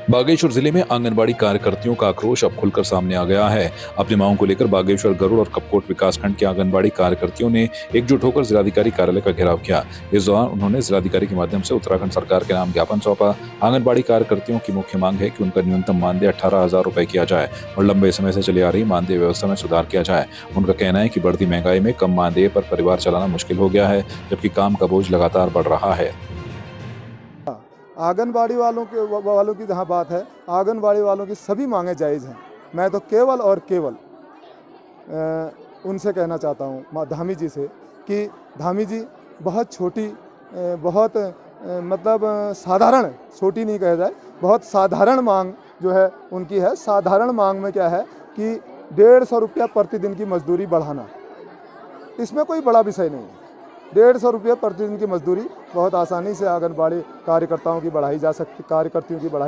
बागेश्वर जिले में आंगनबाड़ी कार्यकर्तियों का आक्रोश अब खुलकर सामने आ गया है। अपनी मांगों को लेकर बागेश्वर, गरुड़ और कपकोट विकासखंड के आंगनबाड़ी कार्यकर्तियों ने एकजुट होकर जिलाधिकारी कार्यालय का घेराव किया। इस दौरान उन्होंने जिलाधिकारी के माध्यम से उत्तराखंड सरकार के नाम ज्ञापन सौंपा। आंगनबाड़ी कार्यकर्तियों की मुख्य मांग है कि उनका न्यूनतम मानदेय 18,000 रुपए किया जाए और लंबे समय से चली आ रही मानदेय व्यवस्था में सुधार किया जाए। उनका कहना है कि बढ़ती महंगाई में कम मानदेय पर परिवार चलाना मुश्किल हो गया है, जबकि काम का बोझ लगातार बढ़ रहा है। आंगनबाड़ी वालों की जहाँ बात है, आंगनबाड़ी वालों की सभी मांगें जायज़ हैं। मैं तो केवल और केवल उनसे कहना चाहता हूँ, धामी जी से, कि धामी जी बहुत छोटी, बहुत साधारण, छोटी नहीं कहा जाए, बहुत साधारण मांग जो है उनकी है। साधारण मांग में क्या है कि 150 रुपया प्रतिदिन की मजदूरी बढ़ाना, इसमें कोई बड़ा विषय नहीं है। 150 रुपये प्रतिदिन की मजदूरी बहुत आसानी से आंगनबाड़ी कार्यकर्तियों की बढ़ाई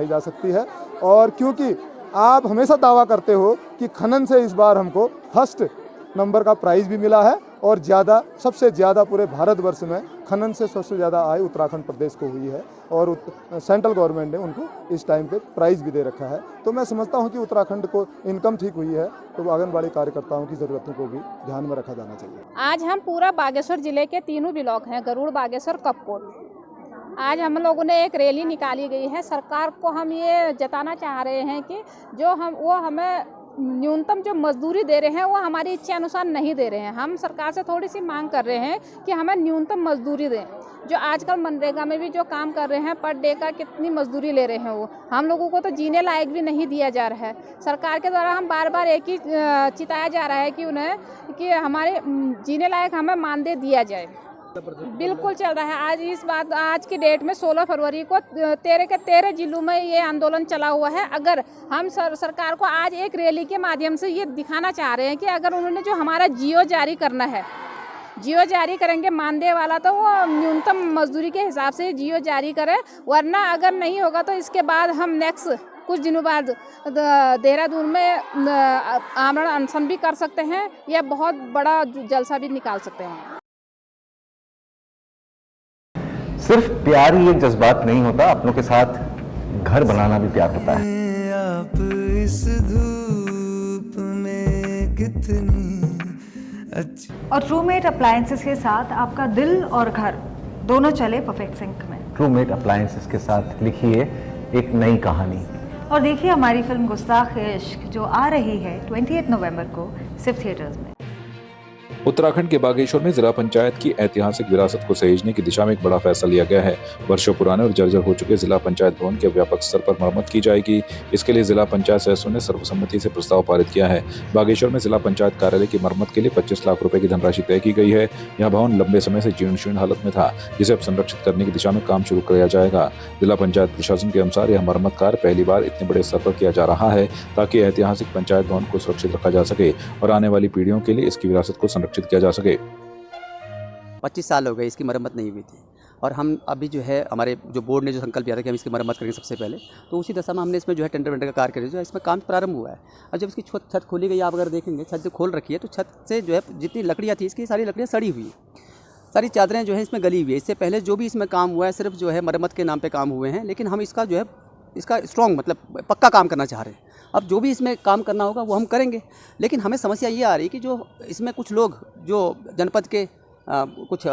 जा सकती है। और क्योंकि आप हमेशा दावा करते हो कि खनन से इस बार हमको फर्स्ट नंबर का प्राइज़ भी मिला है और सबसे ज़्यादा पूरे भारतवर्ष में खनन से सबसे ज़्यादा आय उत्तराखंड प्रदेश को हुई है और सेंट्रल गवर्नमेंट ने उनको इस टाइम पे प्राइज़ भी दे रखा है। तो मैं समझता हूँ कि उत्तराखंड को इनकम ठीक हुई है, तो आंगनबाड़ी कार्यकर्ताओं की ज़रूरतों को भी ध्यान में रखा जाना चाहिए। आज हम पूरा बागेश्वर जिले के तीनों ब्लॉक हैं, गरुड़, बागेश्वर, कपकोट, आज हम लोगों ने एक रैली निकाली गई है। सरकार को हम ये जताना चाह रहे हैं कि वो हमें न्यूनतम जो मजदूरी दे रहे हैं वो हमारी इच्छा अनुसार नहीं दे रहे हैं। हम सरकार से थोड़ी सी मांग कर रहे हैं कि हमें न्यूनतम मजदूरी दें। जो आजकल मनरेगा में भी जो काम कर रहे हैं, पर डे का कितनी मजदूरी ले रहे हैं, वो हम लोगों को तो जीने लायक भी नहीं दिया जा रहा है। सरकार के द्वारा हम बार बार एक ही चिताया जा रहा है कि हमारे जीने लायक हमें मानदेय दिया जाए। बिल्कुल चल रहा है। आज की डेट में 16 फरवरी को 13 के 13 जिलों में ये आंदोलन चला हुआ है। अगर हम सरकार को आज एक रैली के माध्यम से ये दिखाना चाह रहे हैं कि अगर उन्होंने जो हमारा जियो जारी करना है, जियो जारी करेंगे मानदेय वाला, तो वो न्यूनतम मजदूरी के हिसाब से जियो जारी करें, वरना अगर नहीं होगा तो इसके बाद हम नेक्स्ट कुछ दिनों बाद देहरादून में आमरण अनशन भी कर सकते हैं या बहुत बड़ा जलसा भी निकाल सकते हैं। सिर्फ प्यार ही एक जज्बात नहीं होता, अपनों के साथ घर बनाना भी प्यार होता है। आप इस धूप में कितनी अच्छी। और ट्रूमेट अप्लायंसेस के साथ आपका दिल और घर दोनों चले परफेक्ट सिंक में। ट्रूमेट अप्लायंसेस के साथ लिखिए एक नई कहानी और देखिए हमारी फिल्म गुस्ताख-ए-इश्क जो आ रही है 28 नवंबर को सिर्फ थिएटर्स में। उत्तराखंड के बागेश्वर में जिला पंचायत की ऐतिहासिक विरासत को सहेजने की दिशा में एक बड़ा फैसला लिया गया है। वर्षों पुराने और जर्जर हो चुके जिला पंचायत भवन के व्यापक स्तर पर मरम्मत की जाएगी। इसके लिए जिला पंचायत सदस्यों ने सर्वसम्मति से प्रस्ताव पारित किया है। बागेश्वर में जिला पंचायत कार्यालय की मरम्मत के लिए 25 लाख रुपए की धनराशि तय की गई है। यह भवन लंबे समय से जीर्ण शीर्ण हालत में था, जिसे अब संरक्षित करने की दिशा में काम शुरू किया जाएगा। जिला पंचायत प्रशासन के अनुसार यह मरम्मत कार्य पहली बार इतने बड़े स्तर पर किया जा रहा है ताकि ऐतिहासिक पंचायत भवन को सुरक्षित रखा जा सके और आने वाली पीढ़ियों के लिए इसकी विरासत को संरक्षित किया जा सके। 25 साल हो गए इसकी मरम्मत नहीं हुई थी और हम अभी जो है हमारे जो बोर्ड ने जो संकल्प लिया था कि हम इसकी मरम्मत करेंगे सबसे पहले, तो उसी दशा में हमने इसमें जो है टेंडर वेंडर का कार्य करें, जो इसमें काम प्रारंभ हुआ है। और जब इसकी छत खोली गई, आप अगर देखेंगे छत जो खोल रखी है, तो छत से जो है जितनी लकड़ियाँ थी इसकी सारी लकड़ियाँ सड़ी हुई है, सारी चादरें जो है इसमें गली हुई है। इससे पहले जो भी इसमें काम हुआ है सिर्फ जो है मरम्मत के नाम पर काम हुए हैं, लेकिन हम इसका जो है इसका स्ट्रॉन्ग मतलब पक्का काम करना चाह रहे हैं। अब जो भी इसमें काम करना होगा वो हम करेंगे, लेकिन हमें समस्या ये आ रही है कि जो इसमें कुछ लोग जो जनपद के कुछ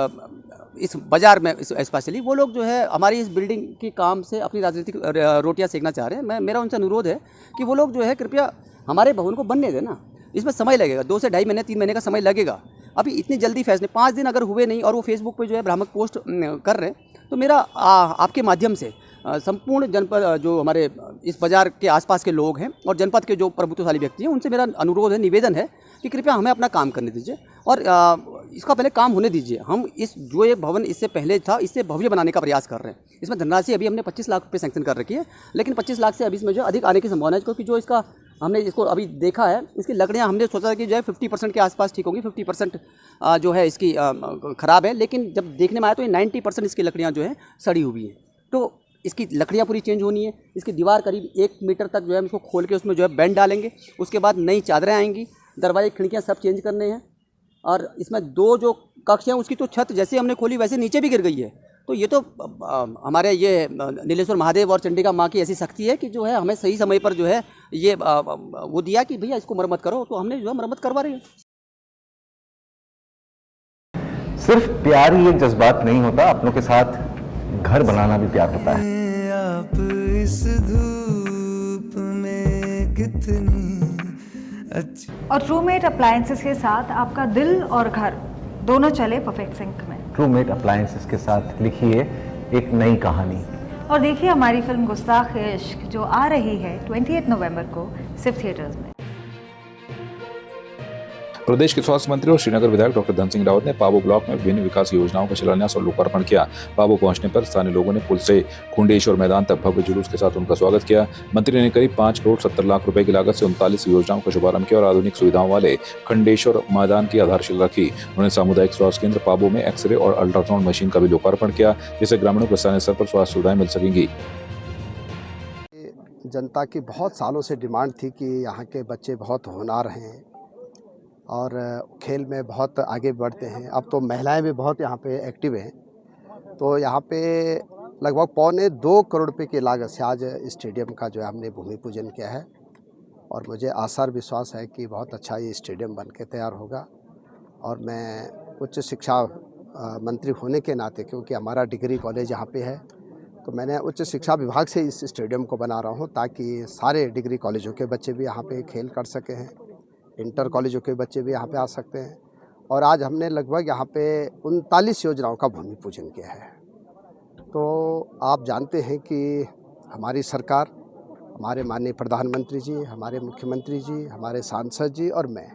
इस बाज़ार में स्पेशली वो लोग जो है हमारी इस बिल्डिंग की काम से अपनी राजनीतिक रोटियां सेकना चाह रहे हैं। मेरा उनसे अनुरोध है कि वो लोग जो है कृपया हमारे भवन को बनने देना। इसमें समय लगेगा, 2 से ढाई महीने 3 महीने का समय लगेगा। अभी इतनी जल्दी फैसले 5 दिन अगर हुए नहीं और वो फेसबुक पे जो है भ्रामक पोस्ट कर रहे हैं, तो मेरा आपके माध्यम से संपूर्ण जनपद जो हमारे इस बाज़ार के आसपास के लोग हैं और जनपद के जो प्रभुत्वशाली व्यक्ति हैं उनसे मेरा अनुरोध है, निवेदन है कि कृपया हमें अपना काम करने दीजिए और इसका पहले काम होने दीजिए। हम इस जो ये भवन इससे पहले था इससे भव्य बनाने का प्रयास कर रहे हैं। इसमें धनराशि अभी हमने 25 लाख रुपये सैंक्शन कर रखी है, लेकिन 25 लाख से अभी इसमें जो अधिक आने की संभावना है, क्योंकि जो इसका हमने इसको अभी देखा है, इसकी लकड़ियाँ हमने सोचा कि जो है 50% के आसपास ठीक होंगी, 50% जो है इसकी ख़राब है, लेकिन जब देखने में आया तो ये 90% इसकी लकड़ियाँ जो है सड़ी हुई हैं। तो इसकी लकड़ियाँ पूरी चेंज होनी है। इसकी दीवार करीब 1 मीटर तक जो है हम इसको खोल के उसमें जो है बैंड डालेंगे। उसके बाद नई चादरें आएंगी, दरवाजे खिड़कियाँ सब चेंज करने हैं। और इसमें 2 जो कक्ष हैं उसकी तो छत जैसे हमने खोली वैसे नीचे भी गिर गई है। तो ये तो हमारे ये नीलेश्वर महादेव और चंडिका माँ की ऐसी शक्ति है कि जो है हमें सही समय पर जो है ये वो दिया कि भैया इसको मरम्मत करो, तो हमने जो है मरम्मत करवा रहे हैं। सिर्फ प्यार ही एक जज्बात नहीं होता, अपनों के साथ घर बनाना भी प्यार होता है। आप इस धूप में कितनी अच्छी। और ट्रूमेट अप्लायंसेस के साथ आपका दिल और घर दोनों चले परफेक्ट सिंक में। ट्रूमेट अप्लायंसेस के साथ लिखिए एक नई कहानी। और देखिए हमारी फिल्म गुस्ताख इश्क जो आ रही है 28 नवंबर को सिर्फ थिएटर्स में। प्रदेश के स्वास्थ्य मंत्री और श्रीनगर विधायक डॉक्टर धन सिंह रावत ने पाबो ब्लॉक में विभिन्न विकास योजनाओं का शिलान्यास और लोकार्पण किया। पाबो पहुंचने पर स्थानीय लोगों ने पुल से खुंडेश्वर मैदान तक भव्य जुलूस के साथ उनका स्वागत किया। मंत्री ने करीब 5 करोड़ 70 लाख रुपए की लागत से 39 योजनाओं का शुभारंभ किया और आधुनिक सुविधाओं वाले खंडेश्वर मैदान की आधारशिला रखी। उन्होंने सामुदायिक स्वास्थ्य केंद्र पाबो में एक्सरे और अल्ट्रासाउंड मशीन का भी लोकार्पण किया, जिससे ग्रामीणों को स्थानीय स्तर पर स्वास्थ्य सुविधाएं मिल सकेंगी। जनता की बहुत सालों से डिमांड थी कि यहाँ के बच्चे बहुत होनहार हैं और खेल में बहुत आगे बढ़ते हैं। अब तो महिलाएं भी बहुत यहाँ पे एक्टिव हैं। तो यहाँ पे लगभग 1.25 करोड़ रुपए की लागत से आज स्टेडियम का जो है हमने भूमि पूजन किया है और मुझे आशा और विश्वास है कि बहुत अच्छा ये स्टेडियम बन के तैयार होगा। और मैं उच्च शिक्षा मंत्री होने के नाते, क्योंकि हमारा डिग्री कॉलेज यहाँ पे है, तो मैंने उच्च शिक्षा विभाग से इस स्टेडियम को बना रहा हूँ ताकि सारे डिग्री कॉलेजों के बच्चे भी यहाँ पे खेल कर सके हैं, इंटर कॉलेजों के बच्चे भी यहाँ पे आ सकते हैं। और आज हमने लगभग यहाँ पे 39 योजनाओं का भूमि पूजन किया है। तो आप जानते हैं कि हमारी सरकार, हमारे माननीय प्रधानमंत्री जी, हमारे मुख्यमंत्री जी, हमारे सांसद जी और मैं,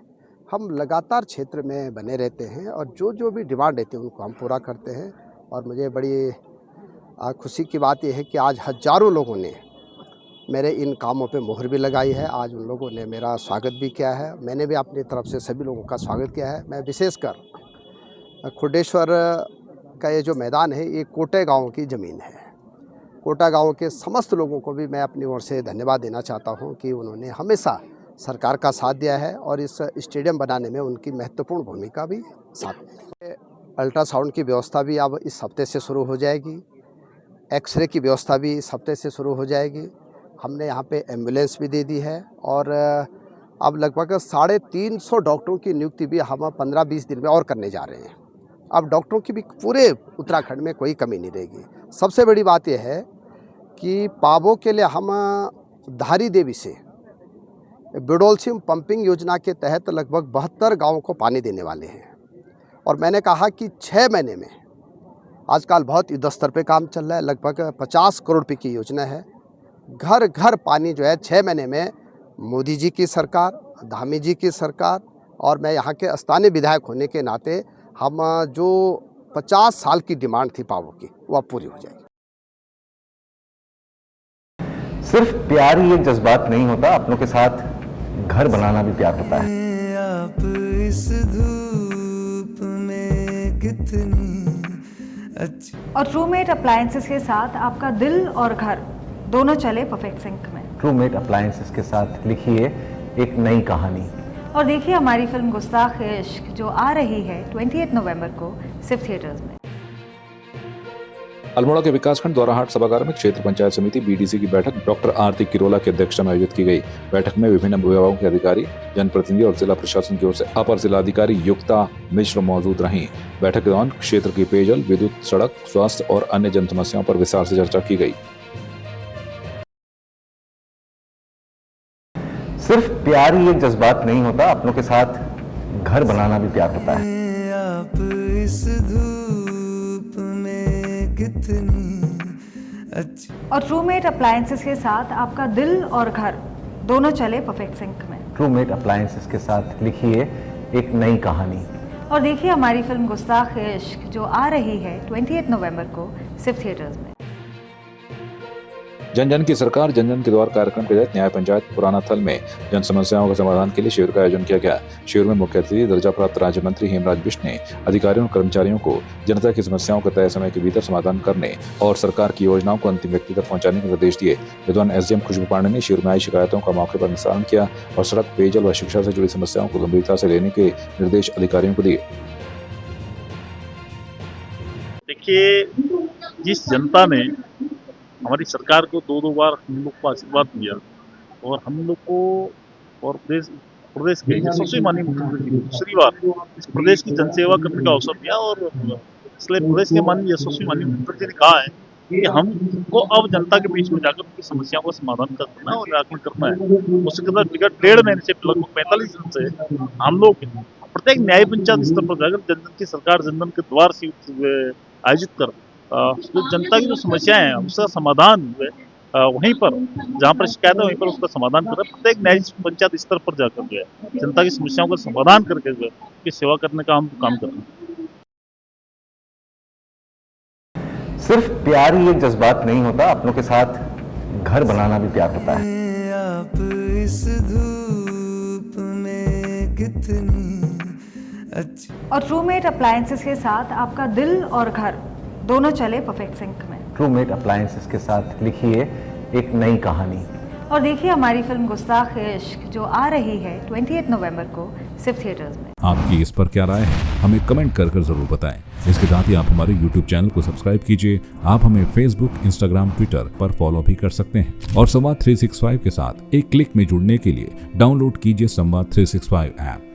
हम लगातार क्षेत्र में बने रहते हैं और जो भी डिमांड रहती है उनको हम पूरा करते हैं। और मुझे बड़ी खुशी की बात यह है कि आज हज़ारों लोगों ने मेरे इन कामों पे मोहर भी लगाई है। आज उन लोगों ने मेरा स्वागत भी किया है, मैंने भी अपनी तरफ से सभी लोगों का स्वागत किया है। मैं विशेषकर खुडेश्वर का ये जो मैदान है, ये कोटे गांव की ज़मीन है। कोटा गांव के समस्त लोगों को भी मैं अपनी ओर से धन्यवाद देना चाहता हूं कि उन्होंने हमेशा सरकार का साथ दिया है और इस स्टेडियम बनाने में उनकी महत्वपूर्ण भूमिका भी साथ है। अल्ट्रासाउंड की व्यवस्था भी अब इस हफ्ते से शुरू हो जाएगी, एक्सरे की व्यवस्था भी इस हफ्ते से शुरू हो जाएगी। हमने यहाँ पे एम्बुलेंस भी दे दी है और अब लगभग 350 डॉक्टरों की नियुक्ति भी हम 15-20 दिन में और करने जा रहे हैं। अब डॉक्टरों की भी पूरे उत्तराखंड में कोई कमी नहीं रहेगी। सबसे बड़ी बात यह है कि पाबो के लिए हम धारी देवी से बिडोलसिम पंपिंग योजना के तहत लगभग 72 गाँवों को पानी देने वाले हैं। और मैंने कहा कि 6 महीने में, आजकल बहुत युद्ध स्तर पे काम चल रहा है, लगभग 50 करोड़ रुपये की योजना है। घर घर पानी जो है 6 महीने में मोदी जी की सरकार, धामी जी की सरकार और मैं यहाँ के स्थानीय विधायक होने के नाते हम जो 50 साल की डिमांड थी पाबो की, वो अब पूरी हो जाएगी। सिर्फ प्यार ही एक जज्बात नहीं होता, अपनों के साथ घर बनाना भी प्यार होता है। आप इस धूप में कितनी अच्छी। और ट्रूमेट अप्लायंसेस के साथ आपका दिल और घर दोनों चले परफेक्ट सिंक में। ट्रूमेट अप्लायंसेस के साथ लिखिए एक नई कहानी। और देखिए हमारी फिल्म गुस्ताख इश्क जो आ रही है 28 नवंबर को सिर्फ थिएटर्स में। अल्मोड़ा के विकासखंड द्वाराहाट सभागार में क्षेत्र पंचायत समिति बीडीसी की बैठक डॉक्टर आरती किरोला की अध्यक्षता में आयोजित की गई। बैठक में विभिन्न विभागों के अधिकारी, जनप्रतिनिधि और जिला प्रशासन की ओर से अपर जिलाधिकारी युक्ता मिश्र मौजूद रहीं। बैठक के दौरान क्षेत्र की पेयजल, विद्युत, सड़क, स्वास्थ्य और अन्य जन समस्याओं पर विस्तार से चर्चा की गई। सिर्फ प्यार ही एक जज्बात नहीं होता, अपनों के साथ घर बनाना भी प्यार होता है। आप इस धूप में कितनी अच्छी। और ट्रूमेट अप्लायंसेस के साथ आपका दिल और घर दोनों चले परफेक्ट सिंक में। ट्रूमेट अप्लायंसेस के साथ लिखिए एक नई कहानी। और देखिए हमारी फिल्म गुस्ताख इश्क जो आ रही है 28 नवंबर को सिर्फ थिएटर्स में। जन जन की सरकार जन जन के द्वार कार्यक्रम के तहत न्याय पंचायत पुराना थल में जन समस्याओं के समाधान के लिए शिविर का आयोजन किया गया। शिविर में मुख्य अतिथि दर्जा प्राप्त राज्य मंत्री हेमराज बिष्ट ने अधिकारियों और कर्मचारियों को जनता की समस्याओं का तय समय के भीतर समाधान करने और सरकार की योजनाओं को अंतिम व्यक्ति तक पहुंचाने के निर्देश दिए। विद्वान एसडीएम खुशबू पांडे ने शिविर में आई शिकायतों का मौके पर निस्तारण किया और सड़क, पेयजल व शिक्षा से जुड़ी समस्याओं को गंभीरता से लेने के निर्देश अधिकारियों को दिए। देखिए, जिस जनता ने हमारी सरकार को 2-2 बार हम लोग को आशीर्वाद दिया और हम लोग को और प्रदेश के यशस्वी माननीय मुख्यमंत्री जी दूसरी बार इस प्रदेश की जनसेवा करने का अवसर दिया और इसलिए प्रदेश के माननीय यशस्वी माननीय मुख्यमंत्री जी ने कहा है कि हमको अब जनता के बीच में जाकर उनकी समस्याओं का समाधान करना है और निराकरण करना है। उसके बाद विगत 1.5 महीने से लगभग 45 दिन से हम लोग प्रत्येक न्याय पंचायत स्तर पर जाकर जन जन की सरकार जन जन के द्वार से आयोजित कर जो जनता की जो समस्याएं हैं उसका समाधान वहीं पर जहाँ पर शिकायत है वहीं पर उसका समाधान कर रहे हैं। प्रत्येक न्याय पंचायत स्तर पर जाकर जो है जनता की समस्याओं का समाधान करके जो है उसकी सेवा करने का हम काम कर रहे हैं। सिर्फ प्यार ही एक जज्बात नहीं होता, अपनों के साथ घर बनाना भी प्यार होता है। आप इस धूप में कितनी अच्छी। और ट्रूमेट अप्लायंसेस के साथ आपका दिल और घर दोनों चले परफेक्ट सिंक में। ट्रूमेट अप्लायंसेस के साथ लिखिए एक नई कहानी और देखिए हमारी फिल्म गुस्ताख इश्क जो आ रही है 28 नवंबर को सिर्फ थिएटर्स में। आपकी इस पर क्या राय है, हमें कमेंट कर जरूर बताएं। इसके साथ ही आप हमारे YouTube चैनल को सब्सक्राइब कीजिए। आप हमें Facebook, Instagram, Twitter पर फॉलो भी कर सकते हैं और संवाद 365 के साथ एक क्लिक में जुड़ने के लिए डाउनलोड कीजिए संवाद 365 ऐप।